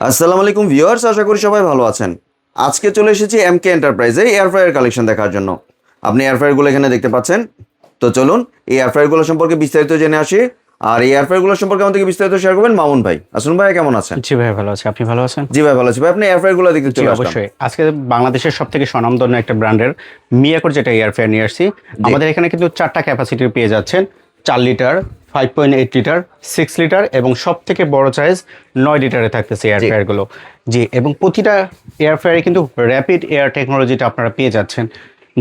আসসালামু আলাইকুম ভিউয়ার্স, আশা করি সবাই ভালো আছেন। আজকে চলে এসেছি এমকে এন্টারপ্রাইজে এয়ার ফ্রায়ার কালেকশন দেখার জন্য। আপনি এয়ার ফ্রায়ারগুলো এখানে দেখতে পাচ্ছেন। তো চলুন এই এয়ার ফ্রায়ারগুলো সম্পর্কে বিস্তারিত জেনে আসি। আর এই এয়ার ফ্রায়ারগুলো সম্পর্কে আমাদেরকে বিস্তারিত শেয়ার করবেন মামুন ভাই। আসুন ভাই, কেমন আছেন? জি ভাই, ভালো আছি। আপনি ভালো আছেন? জি ভাই, ভালো আছি ভাই। আপনি এয়ার ফ্রায়ারগুলো দেখতে জি চলে আসলাম। অবশ্যই। আজকে বাংলাদেশের সবথেকে স্বনামধন্য একটা ব্র্যান্ডের মিয়াকোর যেটা এয়ার ফ্রায়ার নিয়ে আসছি। আমাদের এখানে কিন্তু 4টা ক্যাপাসিটির পেয়ে যাচ্ছেন। 4 লিটার, 5.8 লিটার, 6 লিটার এবং সব থেকে বড় সাইজ 9 লিটারে থাকতেছে এয়ার ফ্রায়ারগুলো। জি, এবং প্রতিটা এয়ার ফ্রায়ারে কিন্তু র্যাপিড এয়ার টেকনোলজিটা আপনারা পেয়ে যাচ্ছেন,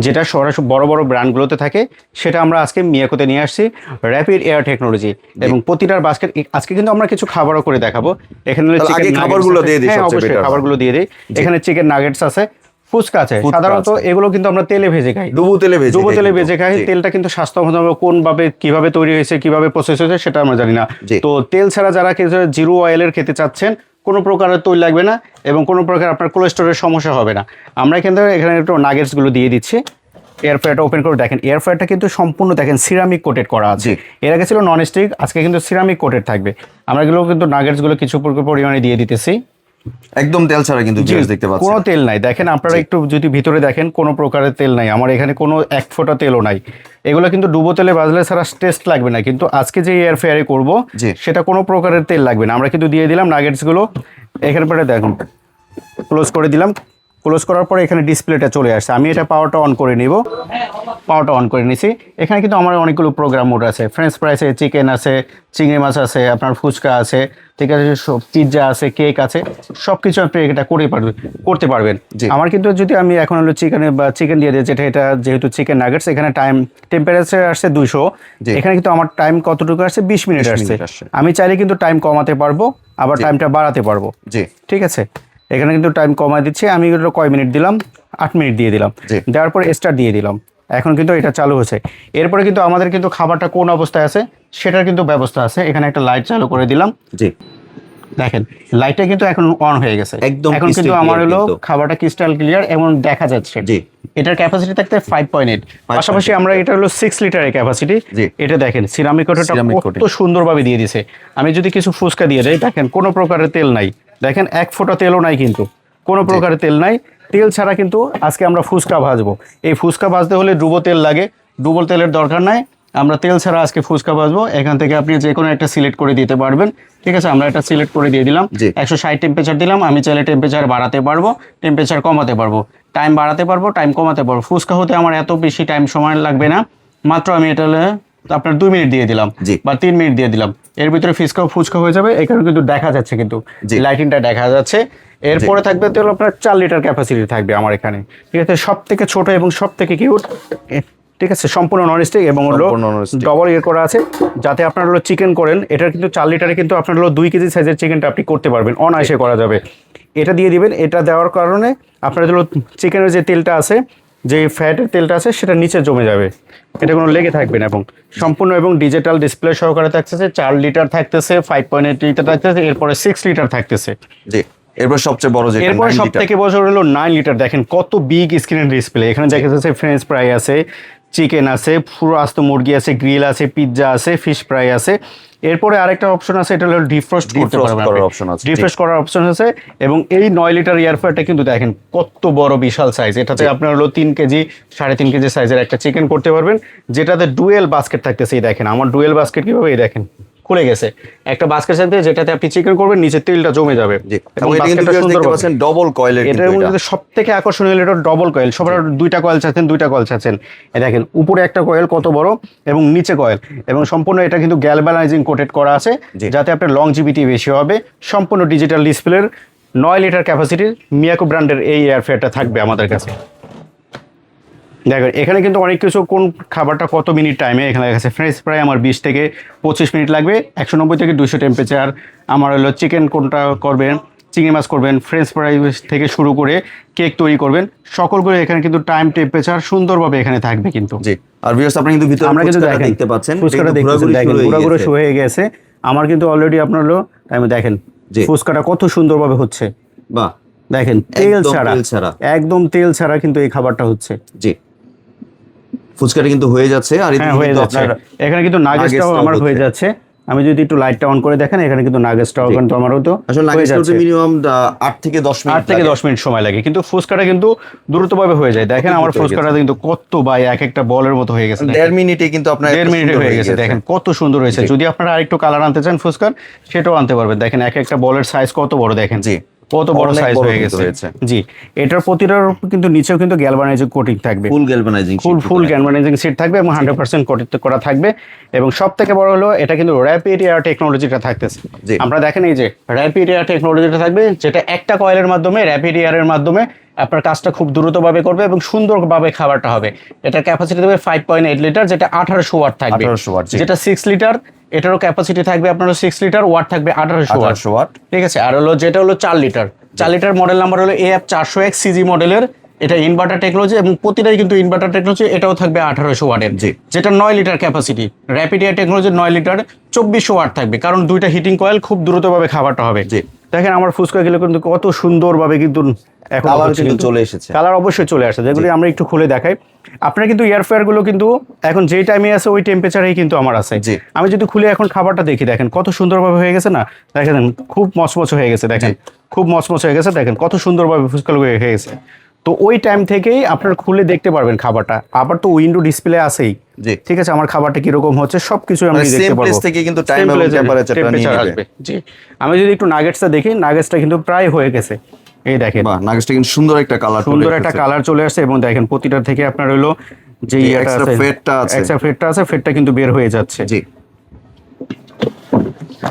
যেটা সরাসরি বড় বড় ব্র্যান্ডগুলোতে থাকে। সেটা আমরা আজকে মিয়াকোতে নিয়ে আসছি, র্যাপিড এয়ার টেকনোলজি। এবং প্রতিটার বাস্কেট আজকে কিন্তু আমরা কিছু খাবারও করে দেখাবো। এখানে খাবারগুলো দিয়ে দিই, সবচেয়ে বেটার খাবারগুলো দিয়ে দিই। এখানে চিকেন নাগেটস আছে, ফুচকা আছে। সাধারণত এগুলো কিন্তু আমরা তেলে ভেজে খাই, ডুবো তেলে ভেজে খাই। তেলটা কিন্তু স্বাস্থ্যসম্মত কোনভাবে কিভাবে তৈরি হয়েছে, কিভাবে প্রসেস হয়েছে সেটা আমরা জানি না। তো তেল ছাড়া যারা জিরো অয়েলের খেতে চাচ্ছেন, কোনো প্রকারের তৈল লাগবে না এবং কোনো প্রকার আপনার কোলেস্টেরলের সমস্যা হবে না। আমরা কিন্তু এখানে একটু নাগেটসগুলো দিয়ে দিচ্ছি। এয়ার ফ্রায়ারটা ওপেন করে দেখেন, এয়ার ফ্রায়ারটা কিন্তু সম্পূর্ণ দেখেন সিরামিক কোটেড করা আছে। এর আগে ছিল নন স্টিক, আজকে কিন্তু সিরামিক কোটেড থাকবে। আমরা এগুলো কিন্তু নাগেটসগুলো কিছু পরিমাণে দিয়ে দিতেছি, একদম তেল ছাড়া কিন্তু দেখতে পাচ্ছেন। কোনো তেল নাই। দেখেন আপনারা একটু যদি ভিতরে দেখেন, কোনো প্রকারের তেল নাই। আমার এখানে কোনো এক ফোঁটা তেলও নাই। এগুলো কিন্তু ডুবো তেলে ভাজলে ছাড়া টেস্ট লাগবে না, কিন্তু আজকে যে এয়ার ফ্রায়ারে করব সেটা কোনো প্রকারের তেল লাগবে না। আমরা কিন্তু দিয়ে দিলাম নাগেটসগুলো এখানে পরে দেখুন, ক্লোজ করে দিলাম। ক্লোজ করার পরে এখানে ডিসপ্লেটা চলে আসছে। আমি এটা পাওয়ারটা অন করে নিব। পাওয়ারটা অন করে নিছি। এখানে কিন্তু আমার অনেকগুলো প্রোগ্রাম মোড আছে। ফ্রেঞ্চ ফ্রাইস আছে, চিকেন আছে, চিংড়ি মাছ আছে, আপনার ফুচকা আছে, ঠিক আছে, পিৎজা আছে, কেক আছে, সব কিছু আপনি এটা করতে পারবেন। আমার কিন্তু যদি আমি এখন হলো চিকেন দিয়ে দিই, এটা যেহেতু চিকেন নাগেটস, এখানে টেম্পারেচার আসছে 200। এখানে কিন্তু আমার টাইম কতটুকু আসছে? 20 মিনিট আসছে। আমি চাইলে কিন্তু টাইম কমাতে পারবো, আবার টাইমটা বাড়াতে পারবো। ঠিক আছে, এখানে কিন্তু টাইম কমায় দিচ্ছি। আমি এগুলো কয় মিনিট দিলাম? 8 মিনিট দিয়ে দিলাম। দেওয়ার পর স্টার্ট দিয়ে দিলাম। এখন কিন্তু এটা চালু হয়েছে। এরপরে কিন্তু আমাদের কিন্তু খাবারটা কোন অবস্থায় আছে সেটার কিন্তু ব্যবস্থা আছে। এখানে একটা লাইট চালু করে দিলাম। দেখেন লাইটটা কিন্তু এখন অন হয়ে গেছে। এখন কিন্তু আমার হলো খাবারটা ক্রিস্টাল ক্লিয়ার এবং দেখা যাচ্ছে। এটার ক্যাপাসিটি থাকতে 5.8। পাশাপাশি আমরা এটা হলো 6 লিটারের ক্যাপাসিটি। এটা দেখেন সিরামিক কোটটা কত সুন্দরভাবে দিয়ে দিয়েছে। আমি যদি কিছু ফুচকা দিয়ে দেই, দেখেন কোনো প্রকারের তেল নাই। দেখেন এক ফোঁটা তেলও নাই, কিন্তু কোনো প্রকারের তেল নাই। তেল ছাড়া কিন্তু আজকে আমরা ফুচকা ভাজবো। এই ফুচকা ভাজতে হলে ডুবো তেল লাগে, ডুবো তেলের দরকার নাই। আমরা তেল ছাড়া আজকে ফুচকা ভাজবো। এখান থেকে আপনি যে কোনো একটা সিলেক্ট করে দিতে পারবেন। ঠিক আছে, আমরা এটা সিলেক্ট করে দিয়ে দিলাম। 160 টেম্পারেচার দিলাম। আমি চাইলে টেম্পারেচার বাড়াতে পারবো, টেম্পারেচার কমাতে পারবো, টাইম বাড়াতে পারবো, টাইম কমাতে পারবো। ফুচকা হতে আমার এত বেশি টাইম সময় লাগবে না। মাত্র আমি এটা আপনার 2 মিনিট দিয়ে দিলাম বা 3 মিনিট দিয়ে দিলাম, এর ভিতরে ফুচকা হয়ে যাবে। এখানে কিন্তু দেখা যাচ্ছে, কিন্তু লাইটিংটা দেখা যাচ্ছে। এরপরে থাকবে তো আপনার 4 লিটার ক্যাপাসিটি থাকবে আমার এখানে। ঠিক আছে, সব থেকে ছোট এবং সব থেকে কিউট। ঠিক আছে, সম্পূর্ণ নন স্টিক এবং হলো ডবল ইয়ে করা আছে, যাতে আপনার হলো চিকেন করেন। এটার কিন্তু 4 লিটারে কিন্তু আপনার হলো 2 কেজি সাইজের চিকেনটা আপনি করতে পারবেন, অনায়াসে করা যাবে। এটা দিয়ে দিবেন। এটা দেওয়ার কারণে আপনার হলো চিকেনের যে তেলটা আছে, যে ফ্যাটের তেলটা আছে, সেটা নিচে জমে যাবে, এটা কোনো লেগে থাকবে না। এবং সম্পূর্ণ এবং ডিজিটাল ডিসপ্লে সহকারে থাকতেছে। 4 লিটার থাকতেছে, 5.8 লিটার থাকতেছে, এরপরে 6 লিটার থাকতেছে। এরপর সবচেয়ে বড় যেটা, এরপর সবথেকে বড় হলো 9 লিটার। দেখেন কত বিগ স্ক্রিনের ডিসপ্লে। এখানে দেখা যাচ্ছে ফ্রেঞ্চ ফ্রাই আছে, চিকেন আছে, পুরো আস্ত মুরগি আছে, গ্রিল আছে, পিৎজা আছে, ফিশ ফ্রাই আছে। এরপরে আরেকটা অপশন আছে, এটা হলো ডিফ্রস্ট করার অপশন আছে। এবং এই 9 লিটার এয়ার ফ্রায়ারটা কিন্তু দেখেন কত বড়, বিশাল সাইজ। এটাতে আপনার হলো 3 কেজি 3.5 কেজি সাইজের একটা চিকেন করতে পারবেন, যেটাতে ডুয়েল বাস্কেট থাকতেছে। এই দেখেন আমার ডুয়েল বাস্কেট কিভাবে, এই দেখেন খুলে গেছে একটা বাস্কেট থাকতে, যেটাতে আপনি চিকেন করবেন, নিচে তেলটা জমে যাবে। Double coil. এটার মধ্যে সব থেকে আকর্ষণীয় হলো এটা ডবল কয়েল। সবার 2টা কয়েল চাচ্ছেন। এই দেখেন উপরে একটা কয়েল কত বড় এবং নিচে কয়েল, এবং সম্পূর্ণ এটা কিন্তু গ্যালভানাইজিং কোটেড করা আছে, যাতে আপনার লংজিভিটি বেশি হবে। সম্পূর্ণ ডিজিটাল ডিসপ্লের 9 লিটার ক্যাপাসিটির মিয়াকো ব্র্যান্ডের এই এয়ার ফ্রায়ারটা থাকবে আমাদের কাছে। দেখেন এখানে কিন্তু অনেক কিছু, কোন খাবারটা কত মিনিট টাইমে এখানে গেছে। ফ্রেঞ্চ ফ্রাই আমার 20 থেকে 25 মিনিট লাগবে, 190 থেকে 200 টেম্পারেচার। আমার হলো চিকেন কোনটা করবেন, চিংড়ি মাছ করবেন, ফ্রেঞ্চ ফ্রাই থেকে শুরু করে কেক তৈরি করবেন, সকলগুলো এখানে কিন্তু টাইম টেম্পারেচার সুন্দরভাবে এখানে থাকবে। কিন্তু আর ভিউয়ার্স আপনি কিন্তু ভিতরে আমরা কিন্তু দেখতে পাচ্ছেন, ফুচকাটা দেখেন ঘোরাঘুরি শুরু হয়ে গেছে আমার কিন্তু অলরেডি। আপনার হলো টাইমে দেখেন ফুচকাটা কত সুন্দরভাবে হচ্ছে। বাহ, দেখেন তেল ছাড়া, একদম তেল ছাড়া কিন্তু এই খাবারটা হচ্ছে। ফুচকাটা কিন্তু হয়ে যাচ্ছে। আর এখানে কিন্তু নাগেটসটাও আমার হয়ে যাচ্ছে। আমি যদি একটু লাইটটা অন করে দেখেন এখানে কিন্তু নাগেটসটাও কিন্তু আমারও তো আসলে হয়ে যাচ্ছে। মিনিমাম 8 থেকে 10 মিনিট 8 থেকে 10 মিনিট সময় লাগে, কিন্তু ফুচকাটা কিন্তু দ্রুতভাবে হয়ে যায়। দেখেন আমার ফুচকাটা কিন্তু কত ভাই এক একটা বলের মতো হয়ে গেছে। 1.5 মিনিটে কিন্তু আপনার 1.5 মিনিটে হয়ে গেছে। দেখেন কত সুন্দর হয়েছে। যদি আপনারা আরেকটু কালার আনতে চান ফুচকার, সেটাও আনতে পারবেন। দেখেন এক একটা বলের সাইজ কত বড়, দেখেন জি কত বড় অনেক সাইজ বড় হয়ে কিন্তু গেছে। হয়েছে। জি, এটার প্রতিটার কিন্তু নিচেও কিন্তু গ্যালভানাইজিং কোটিং থাকবে, ফুল গ্যালভানাইজিং ফুল গ্যালভানাইজিং সিট থাকবে এবং 100% কোটিং করা থাকবে। এবং সব থেকে বড় হলো এটা কিন্তু র্যাপিড এয়ার টেকনোলজিটা থাকতেছে। জি। আমরা দেখেন এই যে র্যাপিড এয়ার টেকনোলজিটা থাকবে, যেটা একটা কয়েলের মাধ্যমে র্যাপিড এয়ারের মাধ্যমে আপনার কাজটা খুব দ্রুতভাবে করবে এবং সুন্দরভাবে খাবারটা হবে। এটার ক্যাপাসিটি দেবে 5.8 লিটার, যেটা 1800 ওয়াট থাকবে। 1800 ওয়াট, জি। যেটা 6 লিটার, এটারও ক্যাপাসিটি থাকবে আপনার 6 লিটার, ওয়াট থাকবে 1800 ওয়াট। ঠিক আছে। আর হলো যেটা হলো 4 লিটার, 4 লিটার মডেল নাম্বার হলো AF400X CG মডেলের। এটা ইনভার্টার টেকনোলজি এবং প্রতিটাই কিন্তু ইনভার্টার টেকনোলজি। এটাও থাকবে 1800 ওয়াটের, জি। যেটা 9 litre capacity. Rapid air technology 9 litre 2400 watt থাকবে, কারণ দুইটা হিটিং কয়েল, খুব দ্রুতভাবে খাবারটা হবে। জি। দেখেন আমার ফুচকা গুলো কিন্তু কত সুন্দরভাবে কিন্তু এখন কালার কিন্তু চলে এসেছে। কালার অবশ্যই চলে আসে, যেগুলি আমরা একটু খুলে দেখাই। আপনার কিন্তু এয়ার ফ্রায়ার গুলো কিন্তু এখন যেই টাইমে আছে ওই টেম্পারেচারেই কিন্তু আমার আছে। জি। আমি যদি খুলে এখন খাবারটা দেখি, দেখেন কত সুন্দরভাবে হয়ে গেছে না। দেখেন খুব মচমচ হয়ে গেছে, দেখেন খুব মচমচ হয়ে গেছে, দেখেন কত সুন্দরভাবে ফুচকাগুলো হয়ে গেছে। তো ওই টাইম থেকেই আপনার খুলে দেখতে পারবেন খাবারটা। আবার তো উইন্ডো ডিসপ্লে আছেই, জি। ঠিক আছে। আমার খাবারটা কিরকম হচ্ছে সবকিছু আমি মানে দেখতে সেম পারবো। প্লেস থেকে কিন্তু টাইম এবং টেম্পারেচারটা নিয়ে নেবে। আসবে। জি, আমি যদি একটু নাগেটসটা দেখি, নাগেটসটা কিন্তু প্রায় হয়ে গেছে। এই দেখেন বাহ, নাগেটসটা কিন্তু সুন্দর একটা কালার, সুন্দর একটা কালার চলে আসছে। এবং দেখেন প্রতিটার থেকে আপনার হলো যে এক্সট্রা ফেটটা আছে, এক্সট্রা ফেটটা আছে, ফেটটা কিন্তু বের হয়ে যাচ্ছে। জি।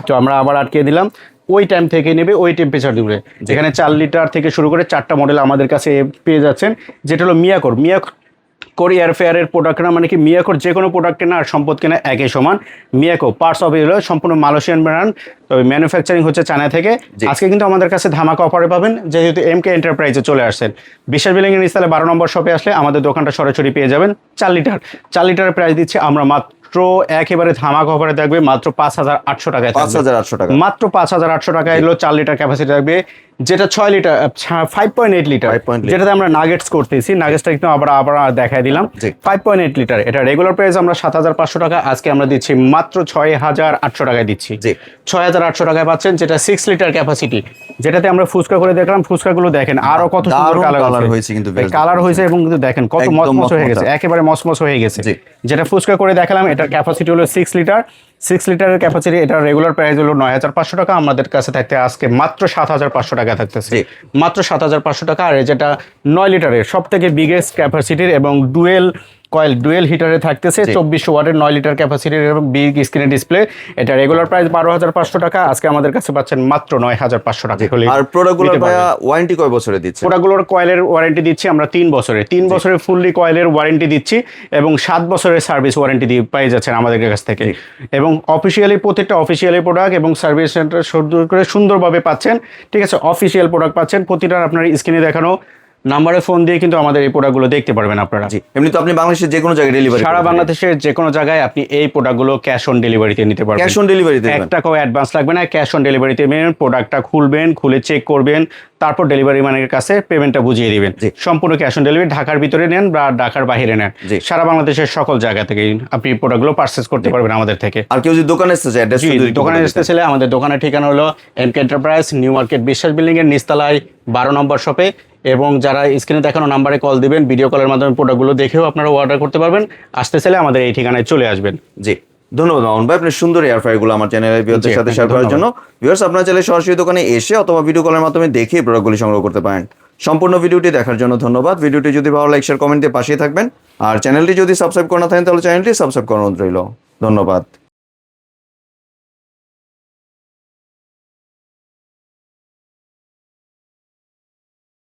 তো আমরা আবার আটকে দিলাম, ওই টাইম থেকে নেবে ওই টেম্পারেচার দিবে। যেখানে 4 লিটার থেকে শুরু করে 4টা মডেল আমাদের কাছে পেয়ে যাচ্ছেন, যেটা হলো মিয়াকোর এয়ার ফেয়ারের প্রোডাক্ট না, মানে কি মিয়াকোর যে কোনো প্রোডাক্ট কেনা আর সম্পদ কেনা একই সমান। মিয়াকো পার্টস অফ হলো সম্পূর্ণ মালয়েশিয়ান ব্র্যান্ড, তবে ম্যানুফ্যাকচারিং হচ্ছে চায়না থেকে। আজকে কিন্তু আমাদের কাছে ধামাকা অফারে পাবেন, যেহেতু MK এন্টারপ্রাইজে চলে আসছেন। বিশাল বিল্ডিং এর নিচতলায় 12 নম্বর শপে আসলে আমাদের দোকানটা সরাসরি পেয়ে যাবেন। 4 লিটারের প্রাইস দিচ্ছে আমরা মাত্র একেবারে ধামাকা অফারে থাকবে মাত্র 5800 টাকায়। 5800 টাকা, মাত্র 5800 টাকায় এলো 4 লিটার ক্যাপাসিটি থাকবে, যেটা 6 লিটার 5.8 লিটার, যেটাতে আমরা নাগেটস করতেছি। নাগেটসটা কিন্তু আবার দেখায় দিলাম। 5.8 লিটার, এটা রেগুলার প্রাইস আমরা 7500 টাকা, আজকে আমরা দিচ্ছি মাত্র 6800 টাকায় দিচ্ছি। 6800 টাকায় পাচ্ছেন, যেটা 6 লিটার ক্যাপাসিটি, যেটাতে আমরা ফুচকা করে দেখলাম। ফুচকাগুলো দেখেন আরো কত সুন্দর কালার হয়েছে, কিন্তু কালার হয়েছে এবং কিন্তু দেখেন কত মচমচ হয়ে গেছে, একেবারে মচমচ হয়ে গেছে। যেটা ফুচকা করে দেখালাম, এটার ক্যাপাসিটি হলো 6 লিটার। 6 লিটারের ক্যাপাসিটি, এটার রেগুলার প্রাইস হলো 9500 টাকা, আমাদের কাছে থাকতে আজকে মাত্র 7500 টাকা থাকতেছে, মাত্র 7500 টাকা। আর যেটা 9 লিটারের সব থেকে বিগেস্ট ক্যাপাসিটির এবং ডুয়েল হিটারে থাকতেছে 2400 ওয়াটের 9 লিটার ক্যাপাসিটির এবং বিগ স্ক্রিনের ডিসপ্লে। এটা রেগুলার প্রাইস 12500 টাকা, আজকে আমাদের কাছে পাচ্ছেন মাত্র 9500 টাকা হলে। আর প্রোডাক্টগুলোর ওয়ারেন্টি কয় বছরে দিচ্ছে? প্রোডাক্টগুলোর কয়েলের ওয়ারেন্টি দিচ্ছি আমরা 3 বছরের, 3 বছরের ফুললি কয়েলের ওয়ারেন্টি দিচ্ছি এবং 7 বছরের সার্ভিস ওয়ারেন্টি দিয়ে পেয়ে যাচ্ছেন আমাদের কাছ থেকে। এবং অফিসিয়ালি প্রত্যেকটা অফিসিয়ালি প্রোডাক্ট এবং সার্ভিস সেন্টার সুন্দরভাবে পাচ্ছেন, ঠিক আছে। অফিসিয়াল প্রোডাক্ট পাচ্ছেন, প্রতিটার আপনার স্ক্রিনে দেখানো নাম্বারে ফোন দিয়ে কিন্তু আমাদের এই প্রোডাক্টগুলো দেখতে পারবেন আপনারা। এমনি তো আপনি বাংলাদেশের যে কোনো জায়গায় ডেলিভারি, সারা বাংলাদেশের যে কোনো জায়গায় আপনি এই প্রোডাক্টগুলো ক্যাশ অন ডেলিভারিতে নিতে পারবেন। ক্যাশ অন ডেলিভারিতে 1 টাকাও অ্যাডভান্স লাগবে না, ক্যাশ অন ডেলিভারিতে প্রোডাক্টটা খুলবেন, খুলে চেক করবেন, তারপর ডেলিভারি ম্যানের কাছে পেমেন্টটা বুঝিয়ে দিবেন। সম্পূর্ণ ক্যাশ অন ডেলিভারি, ঢাকার ভিতরে নেন বা ঢাকার বাইরে নেন, সারা বাংলাদেশের সকল জায়গা থেকে আপনি প্রোডাক্টগুলো পারচেজ করতে পারবেন আমাদের থেকে। আর কেউ যদি দোকানে আসতে চায়, দোকানে আসতে চাইলে আমাদের দোকানের ঠিকানা হলো MK এন্টারপ্রাইজ, নিউ মার্কেট বিশ্বাস বিল্ডিং এর নিচতলায় 12 নম্বর শপে। এবং যারা স্ক্রিনে দেখানো নাম্বারে কল দিবেন, ভিডিও কলের মাধ্যমে প্রোডাক্টগুলো দেখেও আপনারা অর্ডার করতে পারবেন। আসতে চাইলে আমাদের এই ঠিকানায় চলে আসবেন। জি, ধন্যবাদ মামুন ভাই, আপনার সুন্দর এয়ার ফ্রায়ারগুলো আমার চ্যানেলের ভিউয়ারদের সাথে শেয়ার করার জন্য। ভিউয়ার্স, আপনারা চাইলে সরাসরি দোকানে এসে অথবা ভিডিও কলের মাধ্যমে দেখে প্রোডাক্টগুলি সংগ্রহ করতে পারেন। সম্পূর্ণ ভিডিওটি দেখার জন্য ধন্যবাদ। ভিডিওটি যদি ভালো লাইক শেয়ার কমেন্ট দিয়ে পাশেই থাকবেন। আর চ্যানেলটি যদি সাবস্ক্রাইব করা না থাকেন তাহলে চ্যানেলটি সাবস্ক্রাইব করানো রইল। ধন্যবাদ।